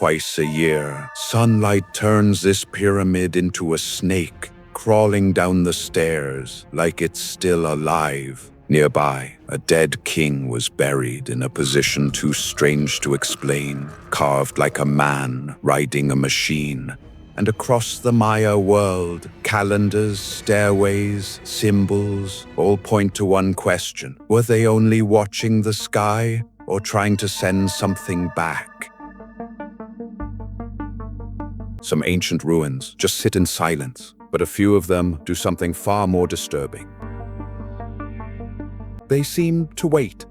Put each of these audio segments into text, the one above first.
twice a year, sunlight turns this pyramid into a snake, crawling down the stairs like it's still alive. Nearby, a dead king was buried in a position too strange to explain, carved like a man riding a machine. And across the Maya world, calendars, stairways, symbols, all point to one question. Were they only watching the sky or trying to send something back? Some ancient ruins just sit in silence, but a few of them do something far more disturbing. They seem to wait.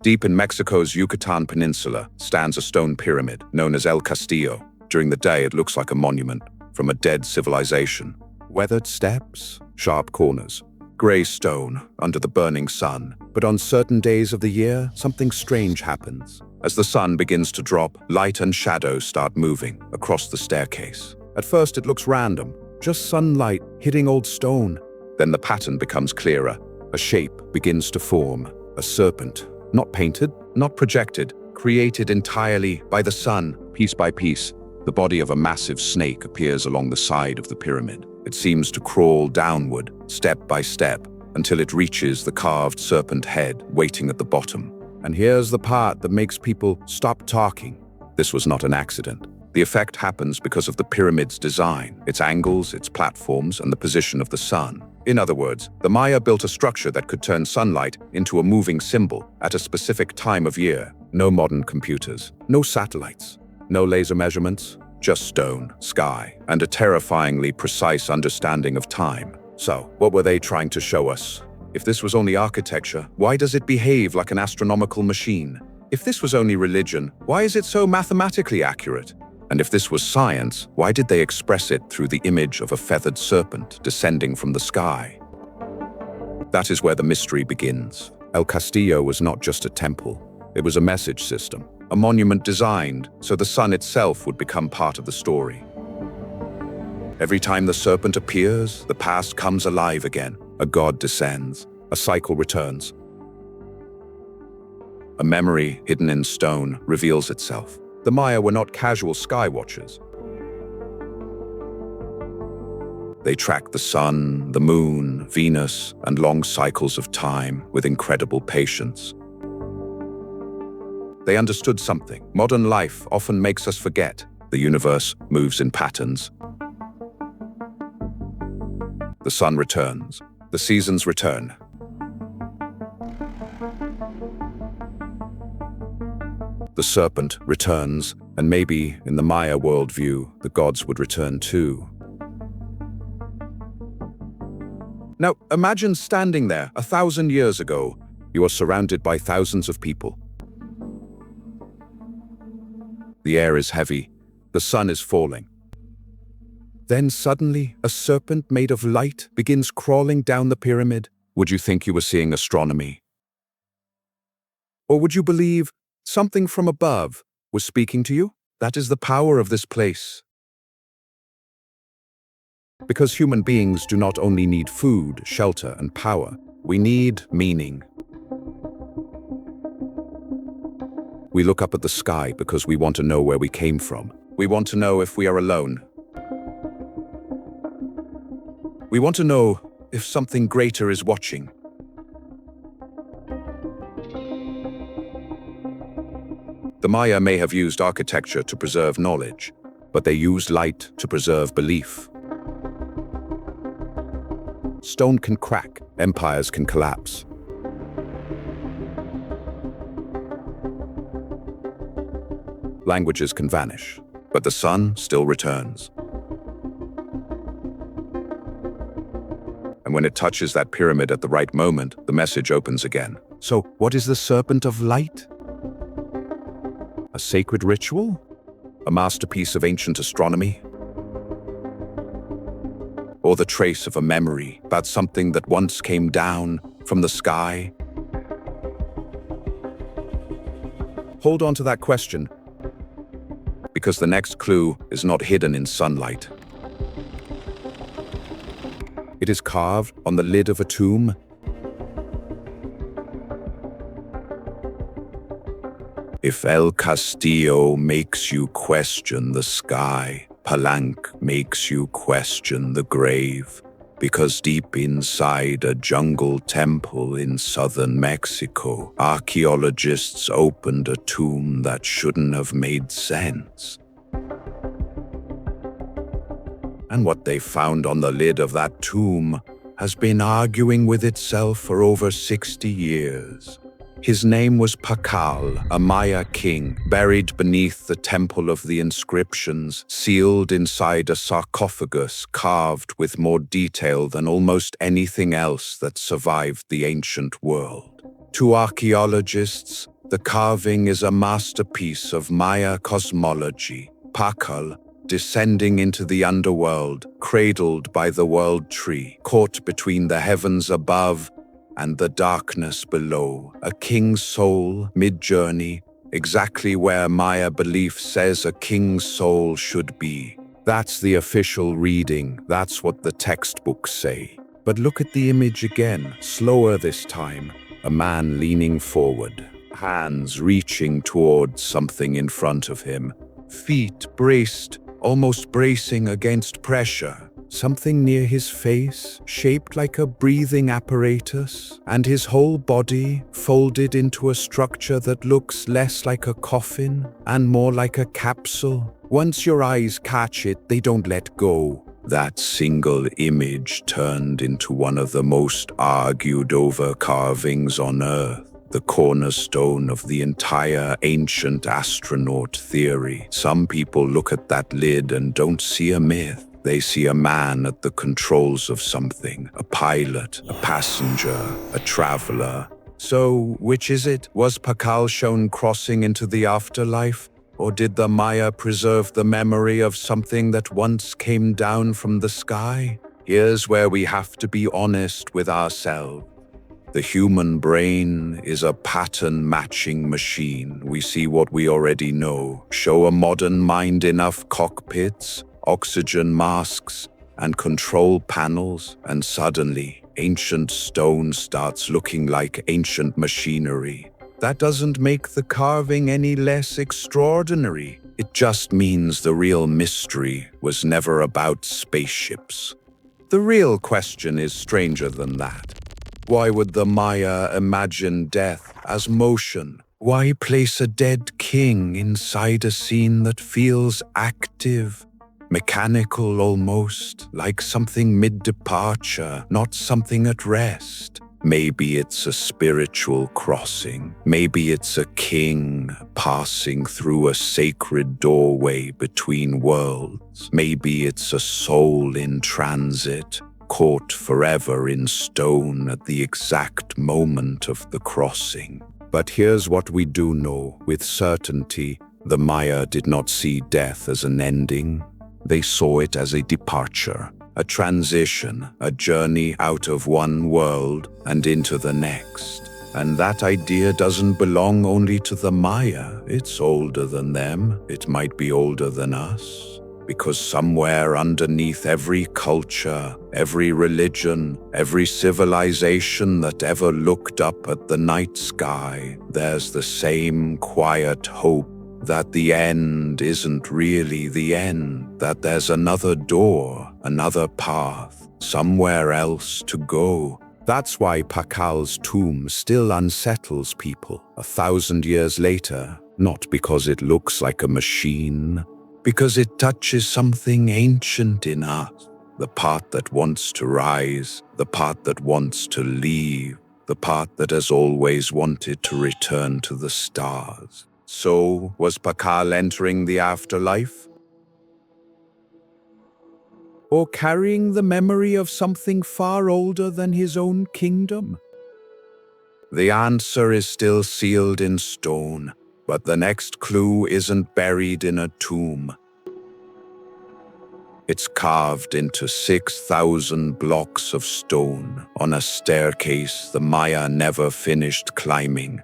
Deep in Mexico's Yucatan Peninsula stands a stone pyramid known as El Castillo. During the day, it looks like a monument from a dead civilization. Weathered steps, sharp corners, gray stone under the burning sun. But on certain days of the year, something strange happens. As the sun begins to drop, light and shadow start moving across the staircase. At first, it looks random, just sunlight hitting old stone. Then the pattern becomes clearer. A shape begins to form, a serpent. Not painted, not projected, created entirely by the sun. Piece by piece, the body of a massive snake appears along the side of the pyramid. It seems to crawl downward, step by step, until it reaches the carved serpent head waiting at the bottom. And here's the part that makes people stop talking. This was not an accident. The effect happens because of the pyramid's design, its angles, its platforms, and the position of the sun. In other words, the Maya built a structure that could turn sunlight into a moving symbol at a specific time of year. No modern computers, no satellites, no laser measurements, just stone, sky, and a terrifyingly precise understanding of time. So, what were they trying to show us? If this was only architecture, why does it behave like an astronomical machine? If this was only religion, why is it so mathematically accurate? And if this was science, why did they express it through the image of a feathered serpent descending from the sky? That is where the mystery begins. El Castillo was not just a temple. It was a message system, a monument designed so the sun itself would become part of the story. Every time the serpent appears, the past comes alive again. A god descends. A cycle returns. A memory hidden in stone reveals itself. The Maya were not casual sky watchers. They tracked the sun, the moon, Venus, and long cycles of time with incredible patience. They understood something. Modern life often makes us forget. The universe moves in patterns. The sun returns. The seasons return. The serpent returns, and maybe, in the Maya worldview, the gods would return too. Now, imagine standing there 1,000 years ago. You are surrounded by thousands of people. The air is heavy. The sun is falling. Then suddenly, a serpent made of light begins crawling down the pyramid. Would you think you were seeing astronomy? Or would you believe something from above was speaking to you? That is the power of this place. Because human beings do not only need food, shelter, and power, we need meaning. We look up at the sky because we want to know where we came from. We want to know if we are alone. We want to know if something greater is watching. The Maya may have used architecture to preserve knowledge, but they used light to preserve belief. Stone can crack, empires can collapse. Languages can vanish, but the sun still returns. And when it touches that pyramid at the right moment, the message opens again. So, what is the serpent of light? A sacred ritual? A masterpiece of ancient astronomy? Or the trace of a memory about something that once came down from the sky? Hold on to that question, because the next clue is not hidden in sunlight. It is carved on the lid of a tomb. If El Castillo makes you question the sky, Palenque makes you question the grave, because deep inside a jungle temple in southern Mexico, archaeologists opened a tomb that shouldn't have made sense. And what they found on the lid of that tomb has been arguing with itself for over 60 years. His name was Pakal, a Maya king, buried beneath the Temple of the Inscriptions, sealed inside a sarcophagus carved with more detail than almost anything else that survived the ancient world. To archaeologists, the carving is a masterpiece of Maya cosmology. Pakal, descending into the underworld, cradled by the world tree, caught between the heavens above and the darkness below, a king's soul, mid-journey, exactly where Maya belief says a king's soul should be. That's the official reading, that's what the textbooks say. But look at the image again, slower this time. A man leaning forward, hands reaching towards something in front of him, feet braced, almost bracing against pressure. Something near his face, shaped like a breathing apparatus, and his whole body folded into a structure that looks less like a coffin and more like a capsule. Once your eyes catch it, they don't let go. That single image turned into one of the most argued over carvings on Earth, the cornerstone of the entire ancient astronaut theory. Some people look at that lid and don't see a myth. They see a man at the controls of something, a pilot, a passenger, a traveler. So, which is it? Was Pakal shown crossing into the afterlife? Or did the Maya preserve the memory of something that once came down from the sky? Here's where we have to be honest with ourselves. The human brain is a pattern-matching machine. We see what we already know. Show a modern mind enough cockpits, oxygen masks, and control panels, and suddenly, ancient stone starts looking like ancient machinery. That doesn't make the carving any less extraordinary. It just means the real mystery was never about spaceships. The real question is stranger than that. Why would the Maya imagine death as motion? Why place a dead king inside a scene that feels active? Mechanical almost, like something mid-departure, not something at rest. Maybe it's a spiritual crossing. Maybe it's a king passing through a sacred doorway between worlds. Maybe it's a soul in transit, caught forever in stone at the exact moment of the crossing. But here's what we do know with certainty. The Maya did not see death as an ending. They saw it as a departure, a transition, a journey out of one world and into the next. And that idea doesn't belong only to the Maya. It's older than them. It might be older than us. Because somewhere underneath every culture, every religion, every civilization that ever looked up at the night sky, there's the same quiet hope that the end isn't really the end, that there's another door, another path, somewhere else to go. That's why Pakal's tomb still unsettles people 1,000 years later, not because it looks like a machine, because it touches something ancient in us, the part that wants to rise, the part that wants to leave, the part that has always wanted to return to the stars. So, was Pakal entering the afterlife? Or carrying the memory of something far older than his own kingdom? The answer is still sealed in stone, but the next clue isn't buried in a tomb. It's carved into 6,000 blocks of stone on a staircase the Maya never finished climbing.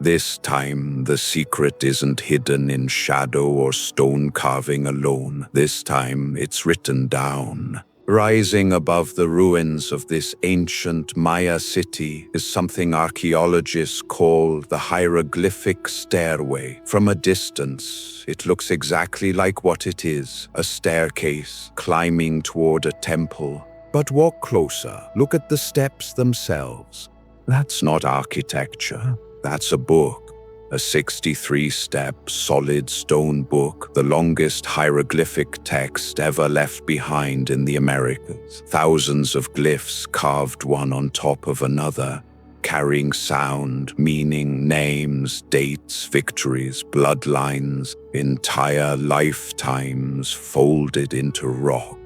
This time, the secret isn't hidden in shadow or stone carving alone. This time, it's written down. Rising above the ruins of this ancient Maya city is something archaeologists call the Hieroglyphic Stairway. From a distance, it looks exactly like what it is, a staircase climbing toward a temple. But walk closer, look at the steps themselves. That's not architecture, that's a book. A 63-step, solid stone book, the longest hieroglyphic text ever left behind in the Americas. Thousands of glyphs carved one on top of another, carrying sound, meaning, names, dates, victories, bloodlines, entire lifetimes folded into rock.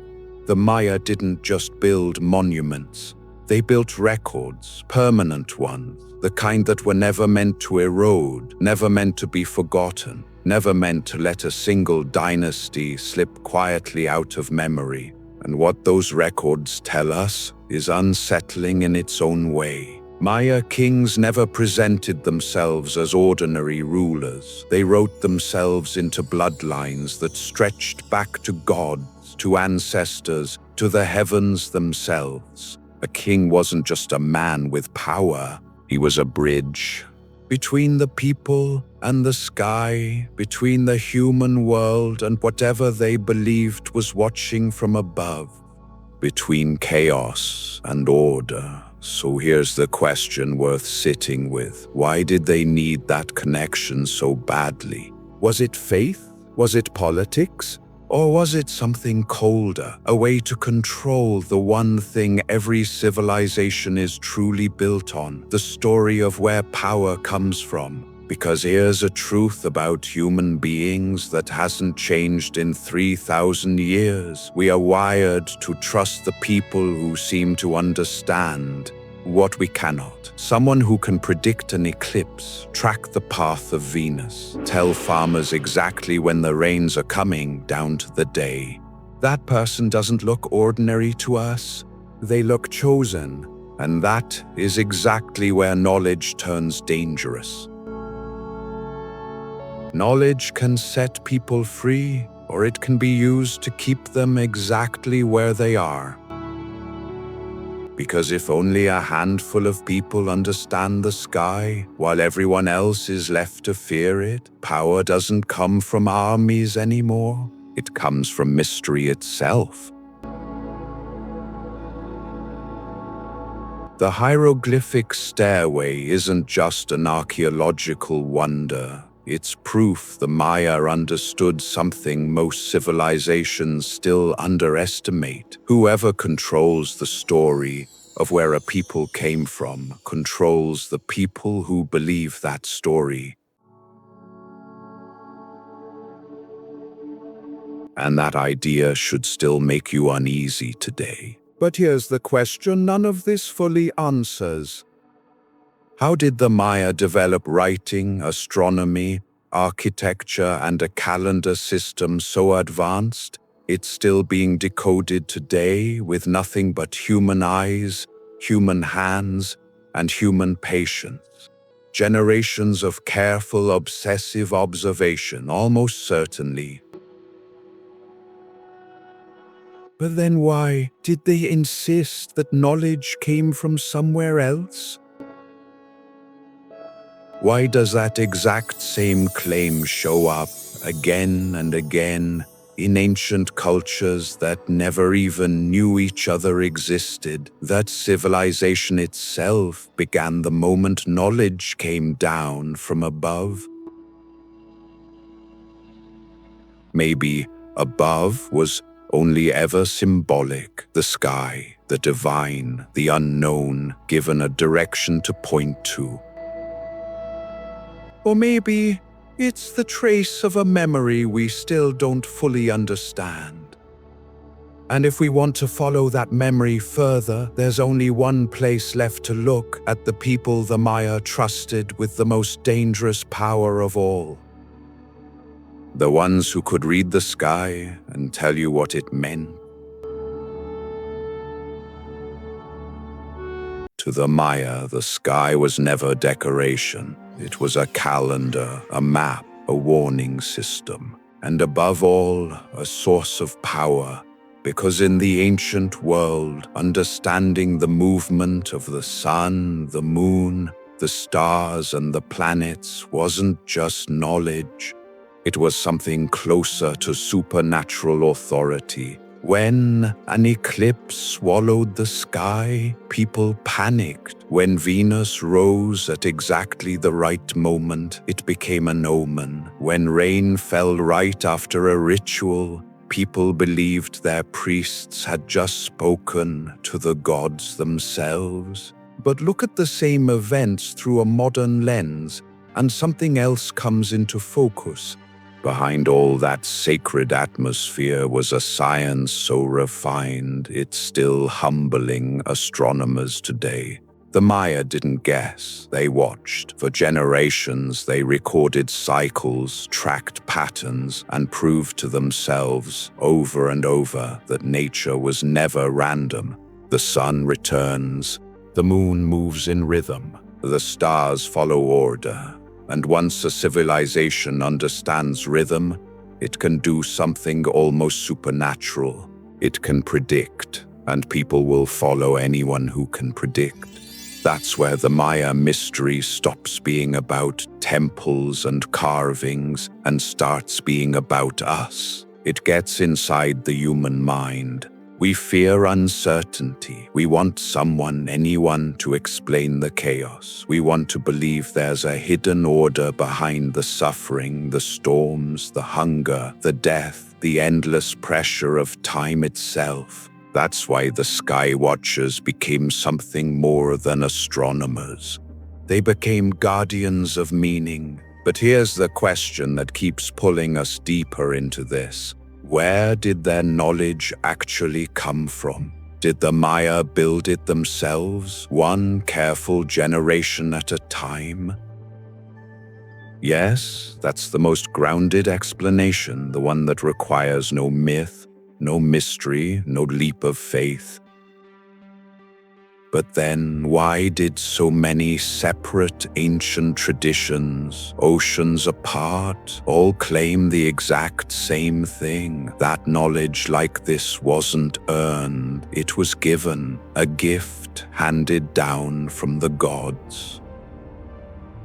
The Maya didn't just build monuments. They built records, permanent ones, the kind that were never meant to erode, never meant to be forgotten, never meant to let a single dynasty slip quietly out of memory. And what those records tell us is unsettling in its own way. Maya kings never presented themselves as ordinary rulers. They wrote themselves into bloodlines that stretched back to gods, to ancestors, to the heavens themselves. A king wasn't just a man with power. He was a bridge between the people and the sky, between the human world and whatever they believed was watching from above, between chaos and order. So here's the question worth sitting with. Why did they need that connection so badly? Was it faith? Was it politics? Or was it something colder, a way to control the one thing every civilization is truly built on, the story of where power comes from? Because here's a truth about human beings that hasn't changed in 3,000 years. We are wired to trust the people who seem to understand what we cannot. Someone who can predict an eclipse, track the path of Venus, tell farmers exactly when the rains are coming down to the day. That person doesn't look ordinary to us. They look chosen, and that is exactly where knowledge turns dangerous. Knowledge can set people free, or it can be used to keep them exactly where they are. Because if only a handful of people understand the sky, while everyone else is left to fear it, power doesn't come from armies anymore. It comes from mystery itself. The hieroglyphic stairway isn't just an archaeological wonder. It's proof the Maya understood something most civilizations still underestimate. Whoever controls the story of where a people came from controls the people who believe that story. And that idea should still make you uneasy today. But here's the question none of this fully answers. How did the Maya develop writing, astronomy, architecture, and a calendar system so advanced, it's still being decoded today with nothing but human eyes, human hands, and human patience? Generations of careful, obsessive observation, almost certainly. But then why did they insist that knowledge came from somewhere else? Why does that exact same claim show up again and again in ancient cultures that never even knew each other existed? That civilization itself began the moment knowledge came down from above? Maybe above was only ever symbolic, the sky, the divine, the unknown, given a direction to point to. Or maybe it's the trace of a memory we still don't fully understand. And if we want to follow that memory further, there's only one place left to look: at the people the Maya trusted with the most dangerous power of all. The ones who could read the sky and tell you what it meant. To the Maya, the sky was never decoration. It was a calendar, a map, a warning system, and above all, a source of power Because in the ancient world, understanding the movement of the sun, the moon, the stars, and the planets wasn't just knowledge. It was something closer to supernatural authority. When an eclipse swallowed the sky, people panicked. When Venus rose at exactly the right moment, it became an omen. When rain fell right after a ritual, people believed their priests had just spoken to the gods themselves. But look at the same events through a modern lens, and something else comes into focus. Behind all that sacred atmosphere was a science so refined it's still humbling astronomers today. The Maya didn't guess, they watched. For generations, they recorded cycles, tracked patterns, and proved to themselves over and over that nature was never random. The sun returns, the moon moves in rhythm, the stars follow order. And once a civilization understands rhythm, it can do something almost supernatural. It can predict, and people will follow anyone who can predict. That's where the Maya mystery stops being about temples and carvings and starts being about us. It gets inside the human mind. We fear uncertainty. We want someone, anyone, to explain the chaos. We want to believe there's a hidden order behind the suffering, the storms, the hunger, the death, the endless pressure of time itself. That's why the Sky Watchers became something more than astronomers. They became guardians of meaning. But here's the question that keeps pulling us deeper into this. Where did their knowledge actually come from? Did the Maya build it themselves, one careful generation at a time? Yes, that's the most grounded explanation, the one that requires no myth, no mystery, no leap of faith. But then, why did so many separate ancient traditions, oceans apart, all claim the exact same thing? That knowledge like this wasn't earned, it was given, a gift handed down from the gods.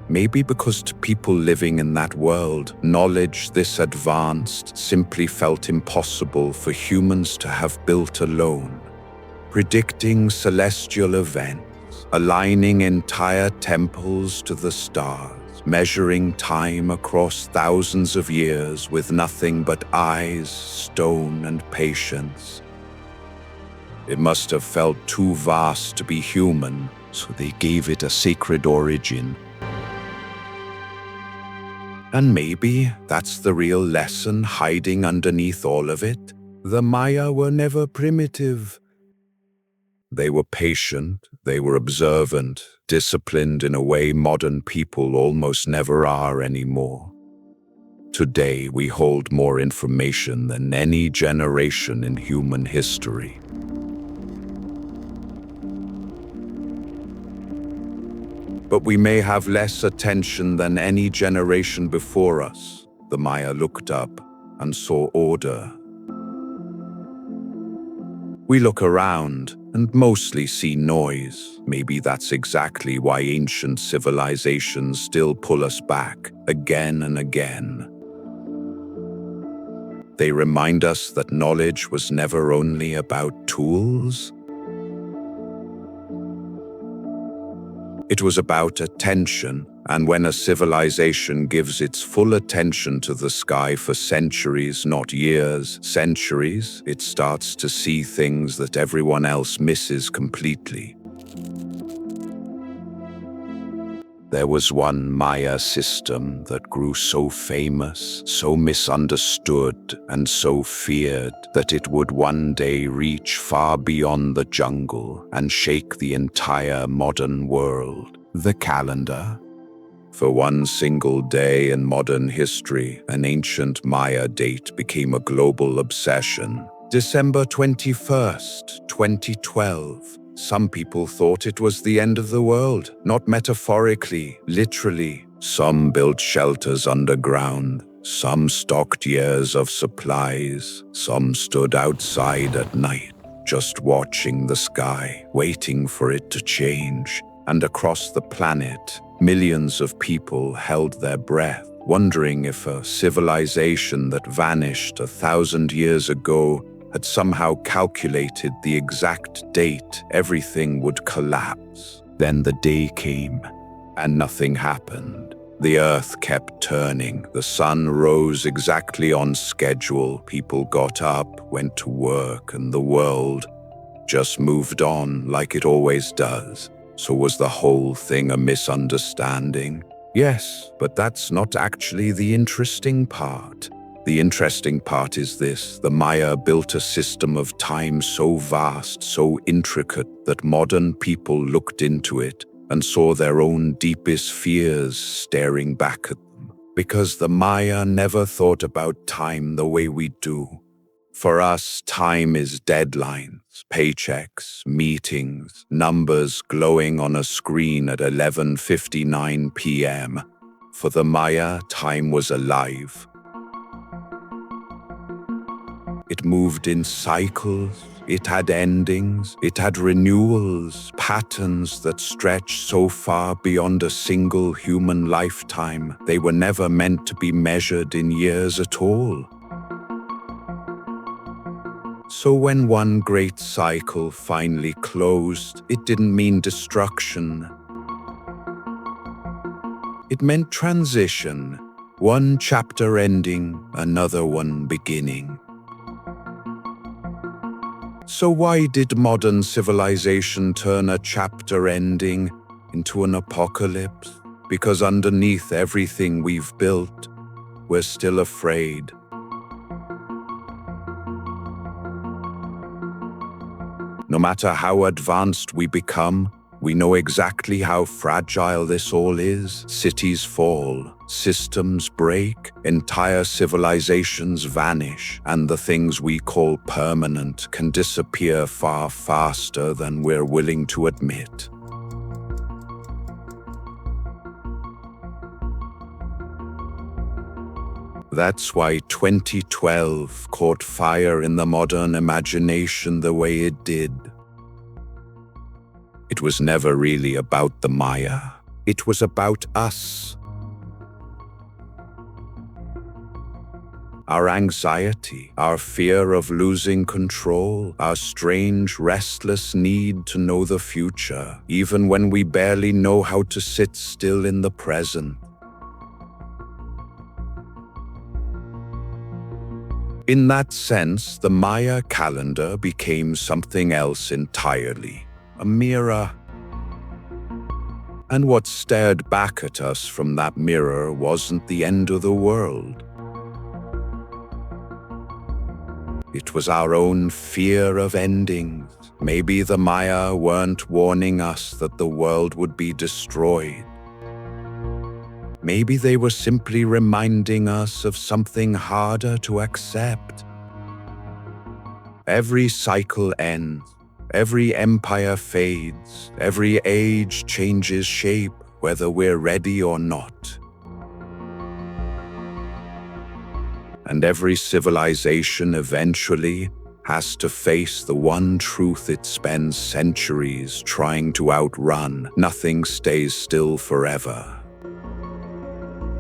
Maybe because to people living in that world, knowledge this advanced simply felt impossible for humans to have built alone. Predicting celestial events, aligning entire temples to the stars, measuring time across thousands of years with nothing but eyes, stone, and patience. It must have felt too vast to be human, so they gave it a sacred origin. And maybe that's the real lesson hiding underneath all of it. The Maya were never primitive. They were patient, they were observant, disciplined in a way modern people almost never are anymore. Today, we hold more information than any generation in human history. But we may have less attention than any generation before us. The Maya looked up and saw order. We look around and mostly see noise. Maybe that's exactly why ancient civilizations still pull us back again and again. They remind us that knowledge was never only about tools. It was about attention, and when a civilization gives its full attention to the sky for centuries, not years, centuries, it starts to see things that everyone else misses completely. There was one Maya system that grew so famous, so misunderstood, and so feared that it would one day reach far beyond the jungle and shake the entire modern world. The calendar. For one single day in modern history, an ancient Maya date became a global obsession. December 21st, 2012. Some people thought it was the end of the world, not metaphorically, literally. Some built shelters underground, Some stocked years of supplies, some stood outside at night, just watching the sky, waiting for it to change. And across the planet, millions of people held their breath, wondering if a civilization that vanished 1,000 years ago had somehow calculated the exact date everything would collapse. Then the day came, and nothing happened. The earth kept turning. The sun rose exactly on schedule. People got up, went to work, and the world just moved on like it always does. So was the whole thing a misunderstanding? Yes, but that's not actually the interesting part. The interesting part is this: the Maya built a system of time so vast, so intricate, that modern people looked into it and saw their own deepest fears staring back at them. Because the Maya never thought about time the way we do. For us, time is deadlines, paychecks, meetings, numbers glowing on a screen at 11:59 p.m. For the Maya, time was alive. It moved in cycles, it had endings, it had renewals, patterns that stretched so far beyond a single human lifetime, they were never meant to be measured in years at all. So when one great cycle finally closed, it didn't mean destruction. It meant transition, one chapter ending, another one beginning. So why did modern civilization turn a chapter ending into an apocalypse? Because underneath everything we've built, we're still afraid. No matter how advanced we become, we know exactly how fragile this all is. Cities fall, systems break, entire civilizations vanish, and the things we call permanent can disappear far faster than we're willing to admit. That's why 2012 caught fire in the modern imagination the way it did. It was never really about the Maya. It was about us. Our anxiety, our fear of losing control, our strange, restless need to know the future, even when we barely know how to sit still in the present. In that sense, the Maya calendar became something else entirely, a mirror. And what stared back at us from that mirror wasn't the end of the world. It was our own fear of endings. Maybe the Maya weren't warning us that the world would be destroyed. Maybe they were simply reminding us of something harder to accept. Every cycle ends, every empire fades, every age changes shape, whether we're ready or not. And every civilization eventually has to face the one truth it spends centuries trying to outrun. Nothing stays still forever.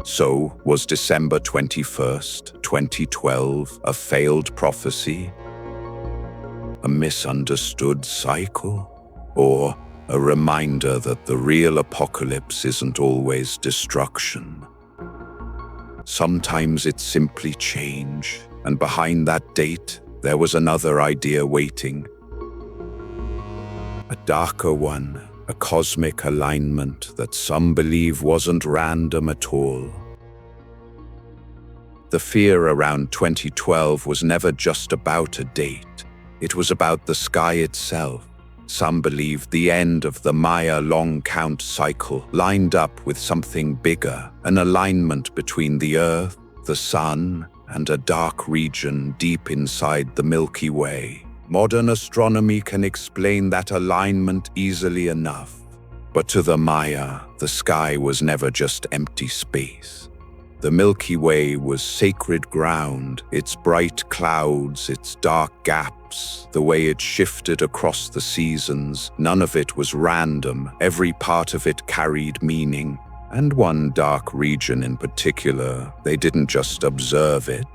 So, was December 21st, 2012 a failed prophecy? A misunderstood cycle? Or a reminder that the real apocalypse isn't always destruction? Sometimes it's simply change, and behind that date, there was another idea waiting. A darker one. A cosmic alignment that some believe wasn't random at all. The fear around 2012 was never just about a date. It was about the sky itself. Some believed the end of the Maya long count cycle lined up with something bigger, an alignment between the Earth, the Sun, and a dark region deep inside the Milky Way. Modern astronomy can explain that alignment easily enough. But to the Maya, the sky was never just empty space. The Milky Way was sacred ground, its bright clouds, its dark gaps, the way it shifted across the seasons. None of it was random. Every part of it carried meaning. And one dark region in particular, they didn't just observe it,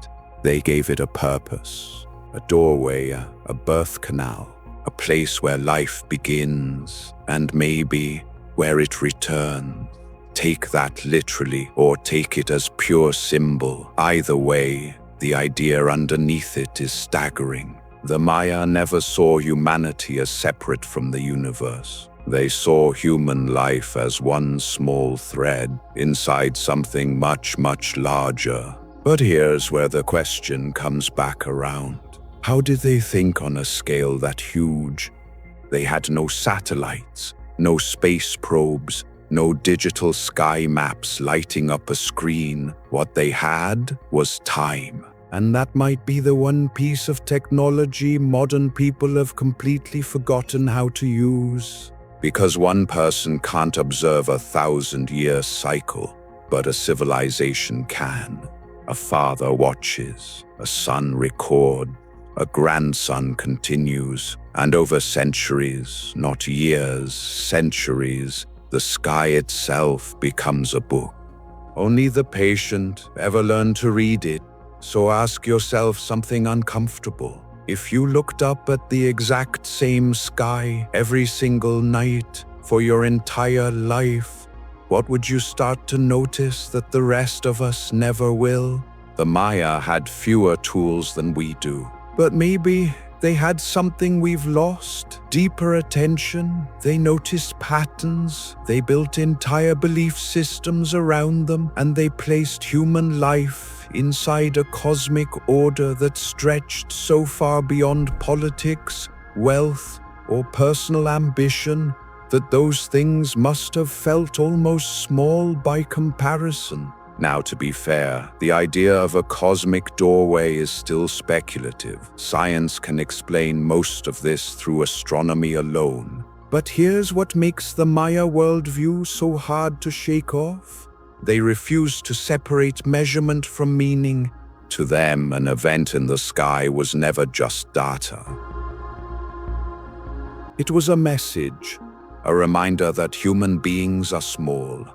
they gave it a purpose. A doorway, a birth canal, a place where life begins, and maybe where it returns. Take that literally or take it as pure symbol. Either way, the idea underneath it is staggering. The Maya never saw humanity as separate from the universe. They saw human life as one small thread inside something much, much larger. But here's where the question comes back around. How did they think on a scale that huge? They had no satellites, no space probes, no digital sky maps lighting up a screen. What they had was time. And that might be the one piece of technology modern people have completely forgotten how to use. Because one person can't observe a 1,000-year cycle, but a civilization can. A father watches, a son records, a grandson continues, and over centuries, not years, centuries, the sky itself becomes a book. Only the patient ever learn to read it, so ask yourself something uncomfortable. If you looked up at the exact same sky every single night for your entire life, what would you start to notice that the rest of us never will? The Maya had fewer tools than we do, but maybe they had something we've lost, deeper attention. They noticed patterns, they built entire belief systems around them, and they placed human life inside a cosmic order that stretched so far beyond politics, wealth, or personal ambition that those things must have felt almost small by comparison. Now, to be fair, the idea of a cosmic doorway is still speculative. Science can explain most of this through astronomy alone. But here's what makes the Maya worldview so hard to shake off. They refuse to separate measurement from meaning. To them, an event in the sky was never just data. It was a message, a reminder that human beings are small,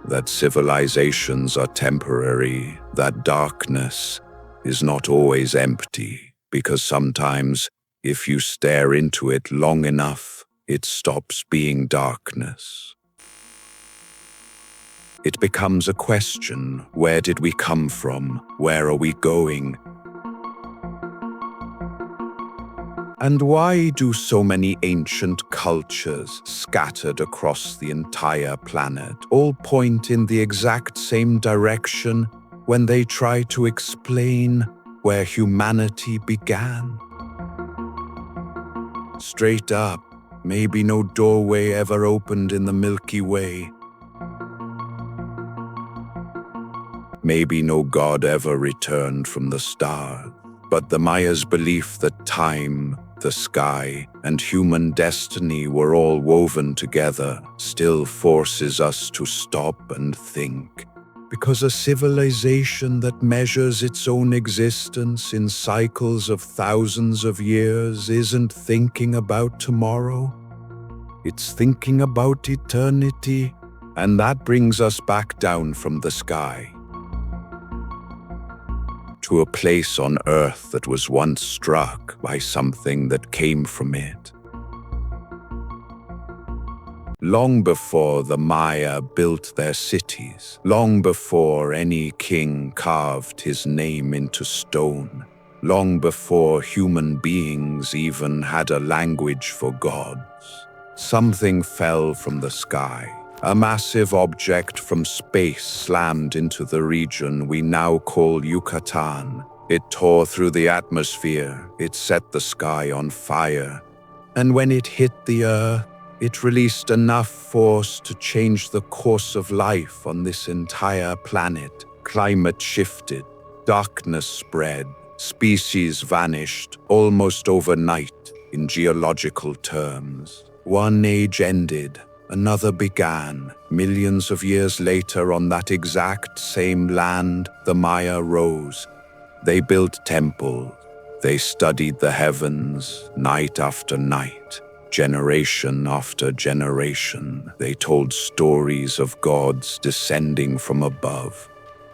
that civilizations are temporary, that darkness is not always empty, because sometimes, if you stare into it long enough, it stops being darkness. It becomes a question: where did we come from? Where are we going? And why do so many ancient cultures scattered across the entire planet all point in the exact same direction when they try to explain where humanity began? Straight up, maybe no doorway ever opened in the Milky Way. Maybe no god ever returned from the stars. But the Maya's belief that time, the sky, and human destiny were all woven together still forces us to stop and think. Because a civilization that measures its own existence in cycles of thousands of years isn't thinking about tomorrow. It's thinking about eternity, and that brings us back down from the sky to a place on Earth that was once struck by something that came from it. Long before the Maya built their cities, long before any king carved his name into stone, long before human beings even had a language for gods, something fell from the sky. A massive object from space slammed into the region we now call Yucatan. It tore through the atmosphere, it set the sky on fire, and when it hit the Earth, it released enough force to change the course of life on this entire planet. Climate shifted, darkness spread, species vanished almost overnight in geological terms. One age ended, another began. Millions of years later, on that exact same land, the Maya rose. They built temples. They studied the heavens night after night. Generation after generation, they told stories of gods descending from above.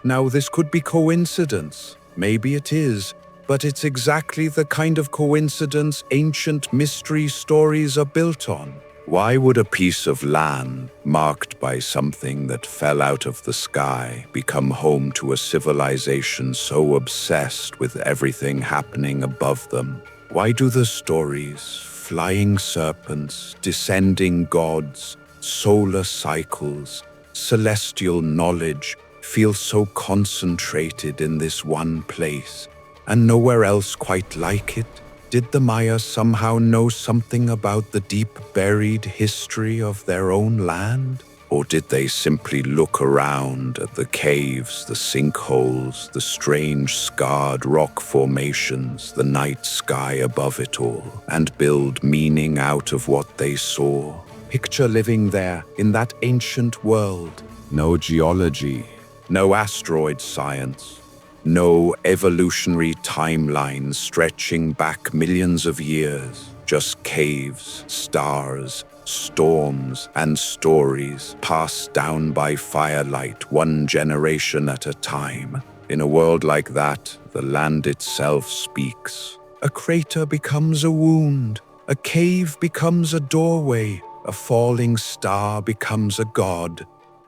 Now, this could be coincidence. Maybe it is, but it's exactly the kind of coincidence ancient mystery stories are built on. Why would a piece of land marked by something that fell out of the sky become home to a civilization so obsessed with everything happening above them? Why do the stories, flying serpents, descending gods, solar cycles, celestial knowledge, feel so concentrated in this one place, and nowhere else quite like it? Did the Maya somehow know something about the deep-buried history of their own land? Or did they simply look around at the caves, the sinkholes, the strange scarred rock formations, the night sky above it all, and build meaning out of what they saw? Picture living there, in that ancient world. No geology, no asteroid science, no evolutionary timelines stretching back millions of years, just caves, stars, storms, and stories passed down by firelight, one generation at a time. In a world like that, the land itself speaks. A crater becomes a wound, a cave becomes a doorway, a falling star becomes a god.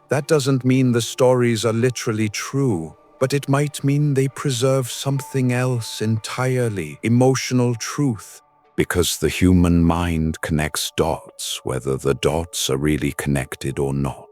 That doesn't mean the stories are literally true, but it might mean they preserve something else entirely, emotional truth, because the human mind connects dots, whether the dots are really connected or not.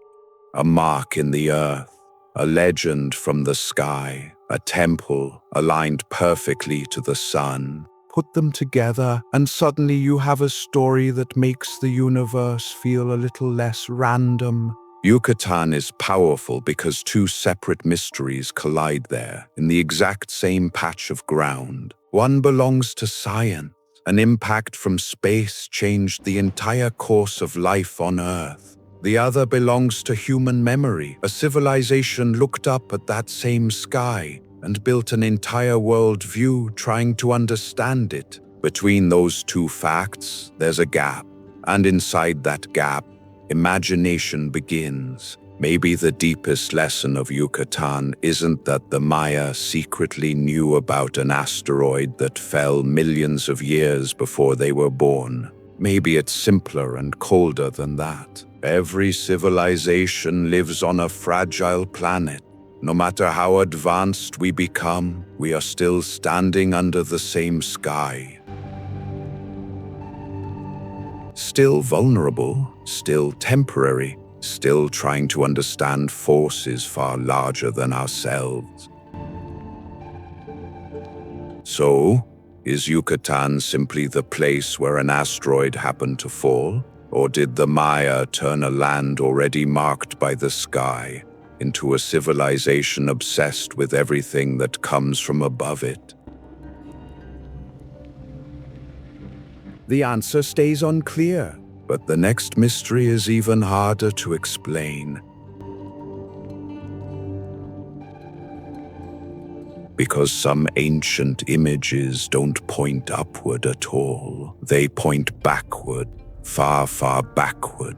A mark in the earth, a legend from the sky, a temple aligned perfectly to the sun. Put them together, and suddenly you have a story that makes the universe feel a little less random. Yucatan is powerful because two separate mysteries collide there, in the exact same patch of ground. One belongs to science. An impact from space changed the entire course of life on Earth. The other belongs to human memory. A civilization looked up at that same sky and built an entire worldview trying to understand it. Between those two facts, there's a gap. And inside that gap, imagination begins. Maybe the deepest lesson of Yucatan isn't that the Maya secretly knew about an asteroid that fell millions of years before they were born. Maybe it's simpler and colder than that. Every civilization lives on a fragile planet. No matter how advanced we become, we are still standing under the same sky. Still vulnerable, still temporary, still trying to understand forces far larger than ourselves. So, is Yucatan simply the place where an asteroid happened to fall? Or did the Maya turn a land already marked by the sky into a civilization obsessed with everything that comes from above it? The answer stays unclear, but the next mystery is even harder to explain. Because some ancient images don't point upward at all. They point backward, far, far backward.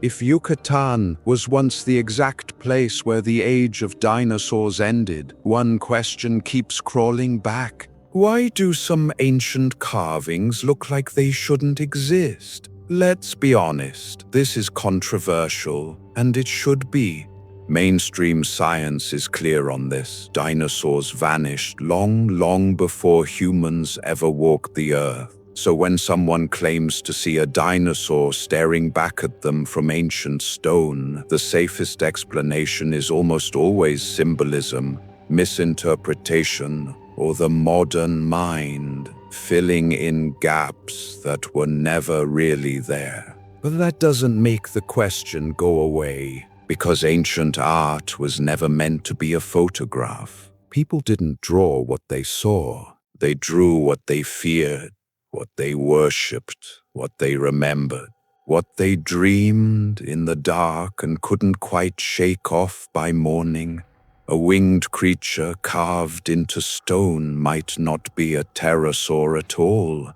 If Yucatan was once the exact place where the age of dinosaurs ended, one question keeps crawling back. Why do some ancient carvings look like they shouldn't exist? Let's be honest, this is controversial, and it should be. Mainstream science is clear on this. Dinosaurs vanished long before humans ever walked the earth. So when someone claims to see a dinosaur staring back at them from ancient stone, the safest explanation is almost always symbolism, misinterpretation, or the modern mind filling in gaps that were never really there. But that doesn't make the question go away, because ancient art was never meant to be a photograph. People didn't draw what they saw. They drew what they feared, what they worshipped, what they remembered, what they dreamed in the dark and couldn't quite shake off by morning. A winged creature carved into stone might not be a pterosaur at all.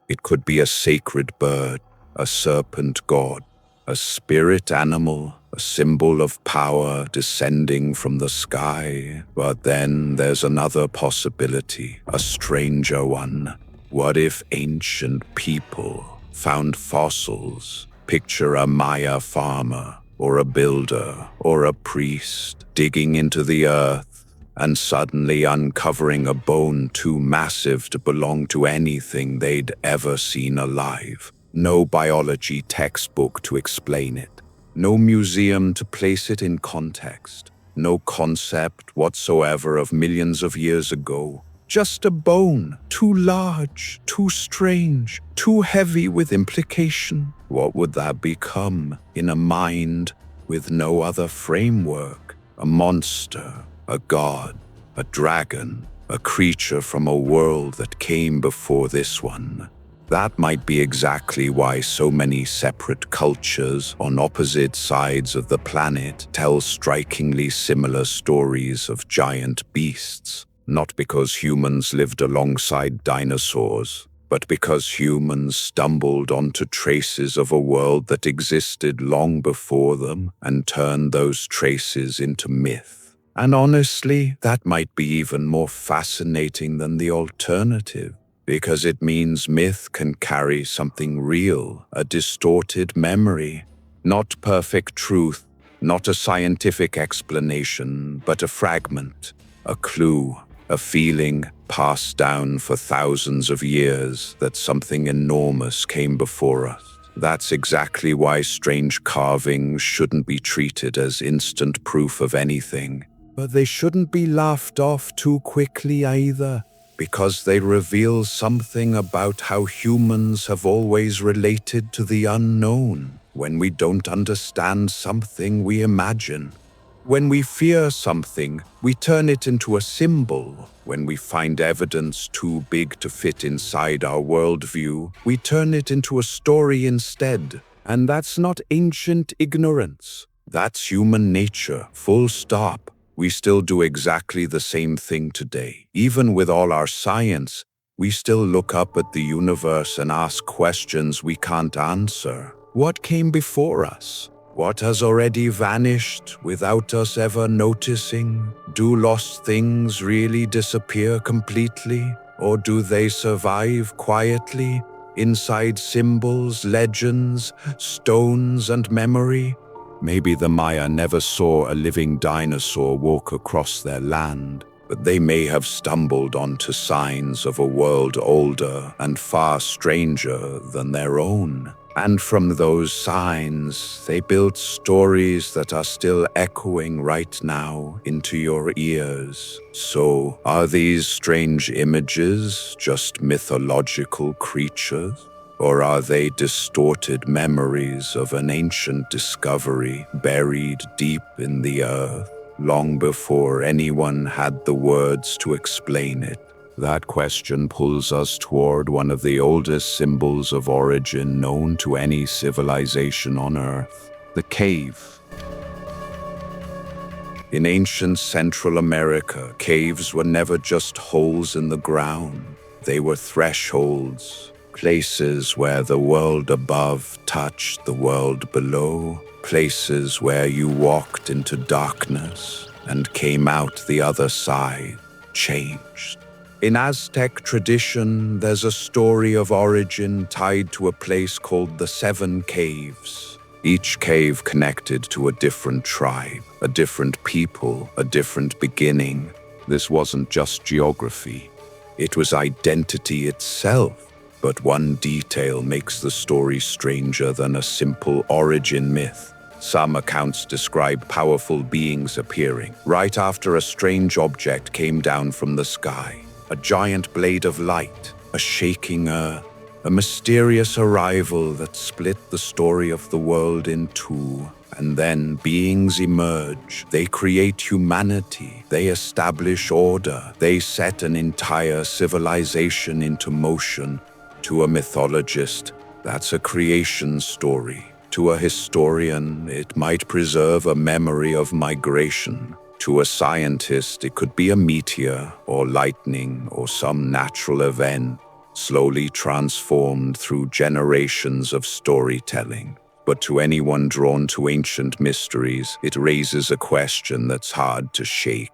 It could be a sacred bird, a serpent god, a spirit animal, a symbol of power descending from the sky. But then there's another possibility, a stranger one. What if ancient people found fossils? Picture a Maya farmer, or a builder, or a priest digging into the earth and suddenly uncovering a bone too massive to belong to anything they'd ever seen alive. No biology textbook to explain it. No museum to place it in context. No concept whatsoever of millions of years ago. Just a bone, too large, too strange, too heavy with implication. What would that become in a mind with no other framework? A monster, a god, a dragon, a creature from a world that came before this one. That might be exactly why so many separate cultures on opposite sides of the planet tell strikingly similar stories of giant beasts. Not because humans lived alongside dinosaurs, but because humans stumbled onto traces of a world that existed long before them and turned those traces into myth. And honestly, that might be even more fascinating than the alternative, because it means myth can carry something real, a distorted memory, not perfect truth, not a scientific explanation, but a fragment, a clue, a feeling passed down for thousands of years that something enormous came before us. That's exactly why strange carvings shouldn't be treated as instant proof of anything. But they shouldn't be laughed off too quickly either, because they reveal something about how humans have always related to the unknown. When we don't understand something, we imagine. When we fear something, we turn it into a symbol. When we find evidence too big to fit inside our worldview, we turn it into a story instead. And that's not ancient ignorance. That's human nature, full stop. We still do exactly the same thing today. Even with all our science, we still look up at the universe and ask questions we can't answer. What came before us? What has already vanished without us ever noticing? Do lost things really disappear completely? Or do they survive quietly inside symbols, legends, stones, and memory? Maybe the Maya never saw a living dinosaur walk across their land, but they may have stumbled onto signs of a world older and far stranger than their own. And from those signs, they built stories that are still echoing right now into your ears. So, are these strange images just mythological creatures? Or are they distorted memories of an ancient discovery buried deep in the earth, long before anyone had the words to explain it? That question pulls us toward one of the oldest symbols of origin known to any civilization on Earth, the cave. In ancient Central America, caves were never just holes in the ground. They were thresholds, places where the world above touched the world below, places where you walked into darkness and came out the other side, changed. In Aztec tradition, there's a story of origin tied to a place called the Seven Caves. Each cave connected to a different tribe, a different people, a different beginning. This wasn't just geography. It was identity itself. But one detail makes the story stranger than a simple origin myth. Some accounts describe powerful beings appearing right after a strange object came down from the sky. A giant blade of light, a shaking earth, a mysterious arrival that split the story of the world in two. And then beings emerge. They create humanity. They establish order. They set an entire civilization into motion. To a mythologist, That's a creation story. To a historian, it might preserve a memory of migration. To a scientist, it could be a meteor or lightning or some natural event, slowly transformed through generations of storytelling. But to anyone drawn to ancient mysteries, it raises a question that's hard to shake.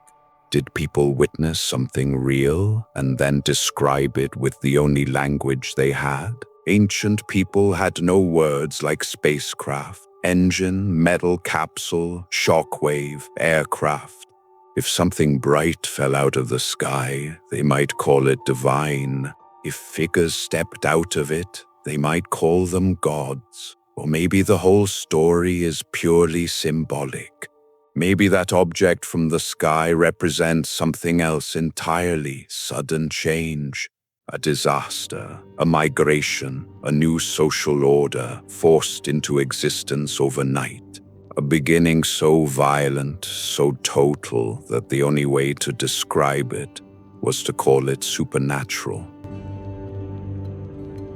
Did people witness something real and then describe it with the only language they had? Ancient people had no words like spacecraft, engine, metal capsule, shockwave, aircraft. If something bright fell out of the sky, they might call it divine. If figures stepped out of it, they might call them gods. Or maybe the whole story is purely symbolic. Maybe that object from the sky represents something else entirely, sudden change, a disaster, a migration, a new social order forced into existence overnight. A beginning so violent, so total, that the only way to describe it was to call it supernatural.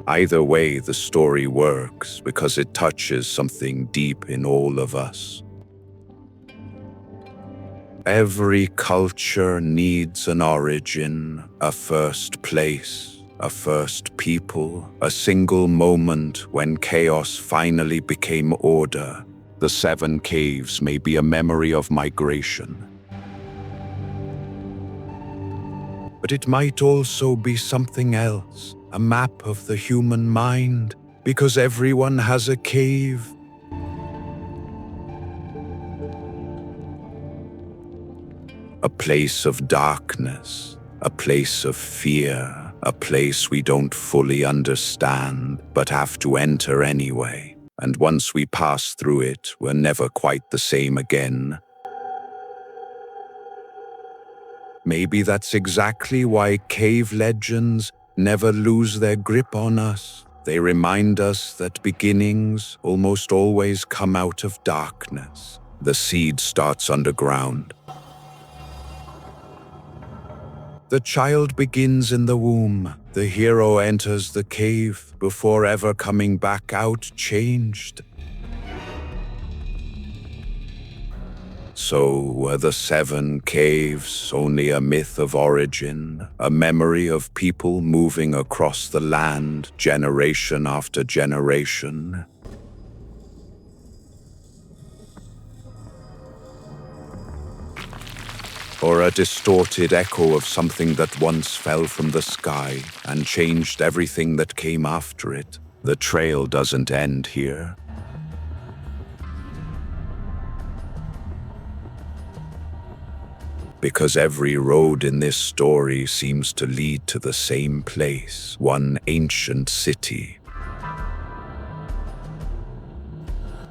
Either way, the story works because it touches something deep in all of us. Every culture needs an origin, a first place, a first people, a single moment when chaos finally became order. The 7 caves may be a memory of migration. But it might also be something else, a map of the human mind, because everyone has a cave. A place of darkness, a place of fear, a place we don't fully understand, but have to enter anyway. And once we pass through it, we're never quite the same again. Maybe that's exactly why cave legends never lose their grip on us. They remind us that beginnings almost always come out of darkness. The seed starts underground. The child begins in the womb. The hero enters the cave before ever coming back out changed. So were the 7 caves only a myth of origin, a memory of people moving across the land generation after generation? Or a distorted echo of something that once fell from the sky and changed everything that came after it? The trail doesn't end here. Because every road in this story seems to lead to the same place, one ancient city.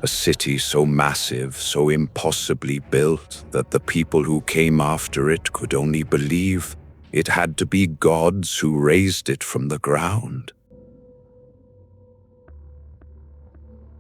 A city so massive, so impossibly built, that the people who came after it could only believe it had to be gods who raised it from the ground.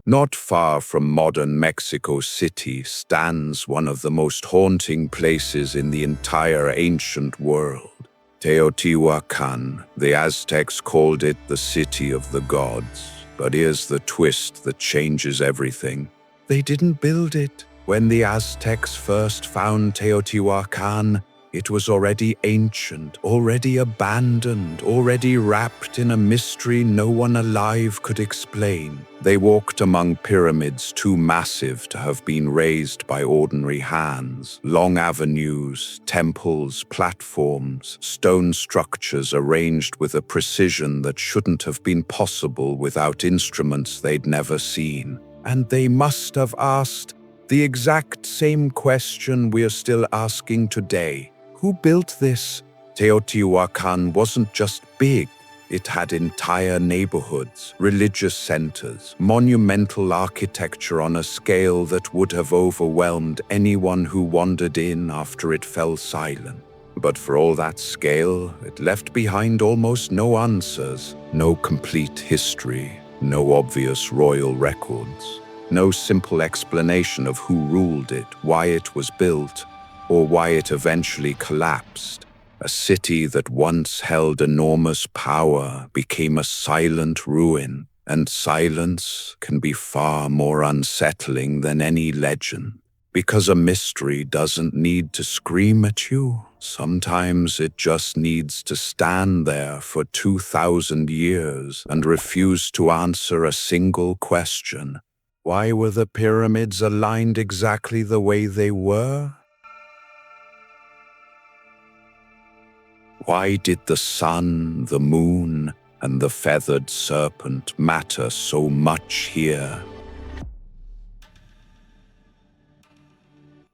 Not far from modern Mexico City stands one of the most haunting places in the entire ancient world. Teotihuacan. The Aztecs called it the City of the Gods. But here's the twist that changes everything. They didn't build it. When the Aztecs first found Teotihuacan, it was already ancient, already abandoned, already wrapped in a mystery no one alive could explain. They walked among pyramids too massive to have been raised by ordinary hands. Long avenues, temples, platforms, stone structures arranged with a precision that shouldn't have been possible without instruments they'd never seen. And they must have asked the exact same question we're still asking today. Who built this? Teotihuacan wasn't just big. It had entire neighborhoods, religious centers, monumental architecture on a scale that would have overwhelmed anyone who wandered in after it fell silent. But for all that scale, it left behind almost no answers, no complete history, no obvious royal records, no simple explanation of who ruled it, why it was built, or why it eventually collapsed. A city that once held enormous power became a silent ruin, And silence can be far more unsettling than any legend, because a mystery doesn't need to scream at you. Sometimes it just needs to stand there for 2,000 years and refuse to answer a single question. Why were the pyramids aligned exactly the way they were? Why did the sun, the moon, and the feathered serpent matter so much here?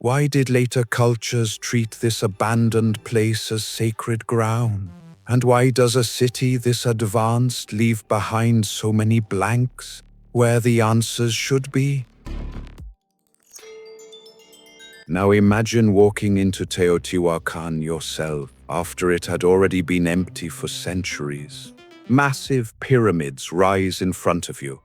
Why did later cultures treat this abandoned place as sacred ground? And why does a city this advanced leave behind so many blanks where the answers should be? Now imagine walking into Teotihuacan yourself after it had already been empty for centuries. Massive pyramids rise in front of you.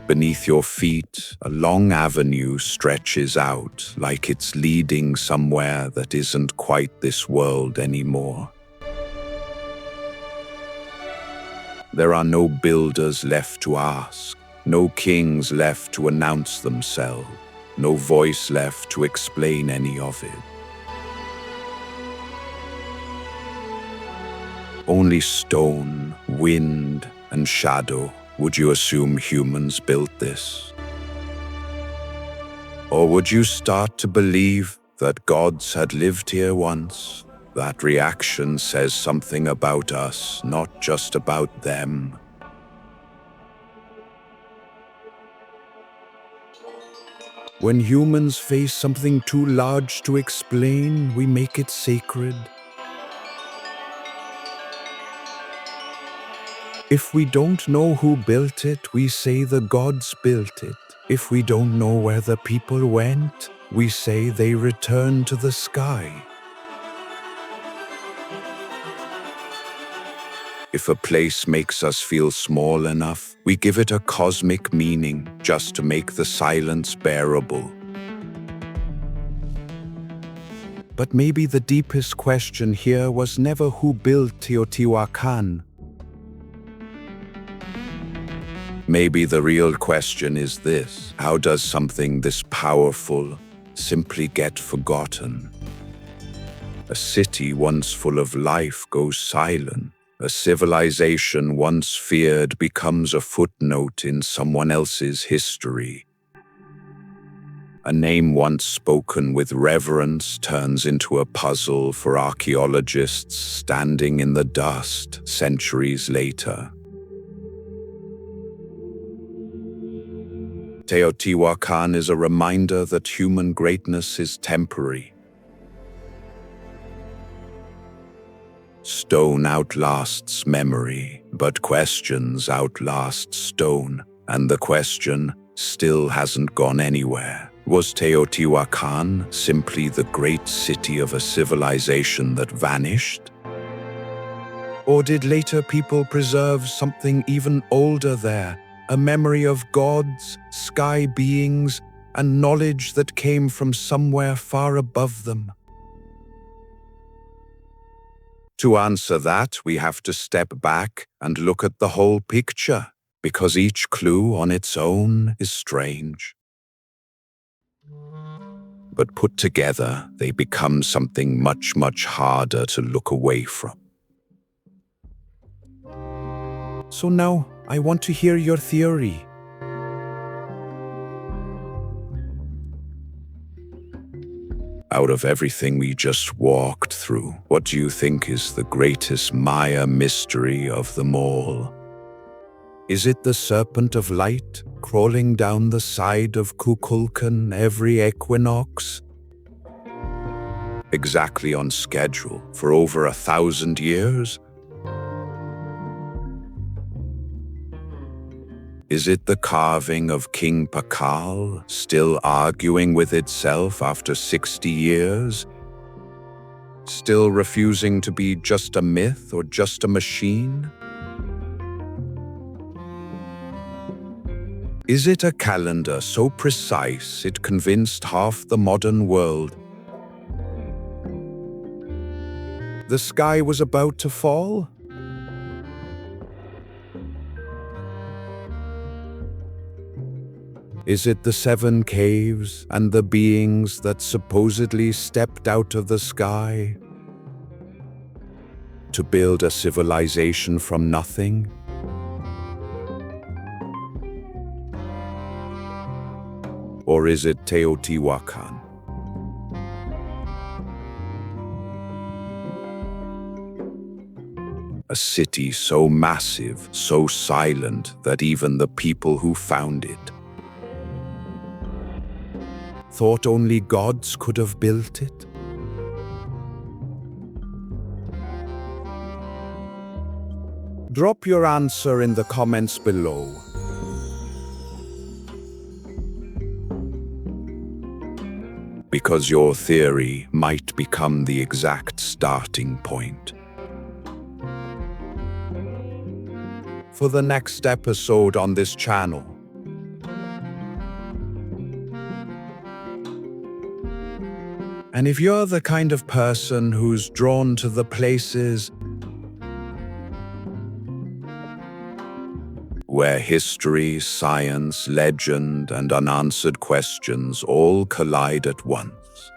Beneath your feet, a long avenue stretches out like it's leading somewhere that isn't quite this world anymore. There are no builders left to ask, no kings left to announce themselves, no voice left to explain any of it. Only stone, wind, and shadow. Would you assume humans built this? Or would you start to believe that gods had lived here once? That reaction says something about us, not just about them. When humans face something too large to explain, we make it sacred. If we don't know who built it, we say the gods built it. If we don't know where the people went, we say they returned to the sky. If a place makes us feel small enough, we give it a cosmic meaning just to make the silence bearable. But maybe the deepest question here was never who built Teotihuacan. Maybe the real question is this: how does something this powerful simply get forgotten? A city once full of life goes silent. A civilization once feared becomes a footnote in someone else's history. A name once spoken with reverence turns into a puzzle for archaeologists standing in the dust centuries later. Teotihuacan is a reminder that human greatness is temporary. Stone outlasts memory, but questions outlast stone, and the question still hasn't gone anywhere. Was Teotihuacan simply the great city of a civilization that vanished? Or did later people preserve something even older there? A memory of gods, sky beings, and knowledge that came from somewhere far above them. To answer that, we have to step back and look at the whole picture, because each clue on its own is strange. But put together, they become something much, much harder to look away from. So now, I want to hear your theory. Out of everything we just walked through, what do you think is the greatest Maya mystery of them all? Is it the serpent of light crawling down the side of Kukulkan every equinox? Exactly on schedule for over 1,000 years? Is it the carving of King Pakal, still arguing with itself after 60 years? Still refusing to be just a myth or just a machine? Is it a calendar so precise it convinced half the modern world the sky was about to fall? Is it the 7 caves and the beings that supposedly stepped out of the sky to build a civilization from nothing? Or is it Teotihuacan? A city so massive, so silent that even the people who found it thought only gods could have built it? Drop your answer in the comments below. Because your theory might become the exact starting point for the next episode on this channel. And if you're the kind of person who's drawn to the places where history, science, legend, and unanswered questions all collide at once,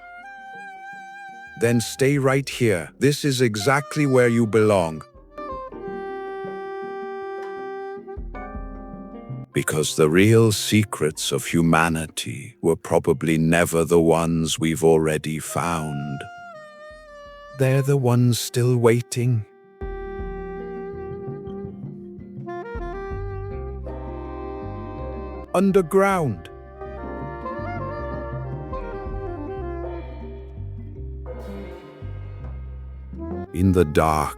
then stay right here. This is exactly where you belong. Because the real secrets of humanity were probably never the ones we've already found. They're the ones still waiting. Underground. In the dark.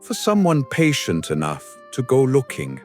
For someone patient enough to go looking.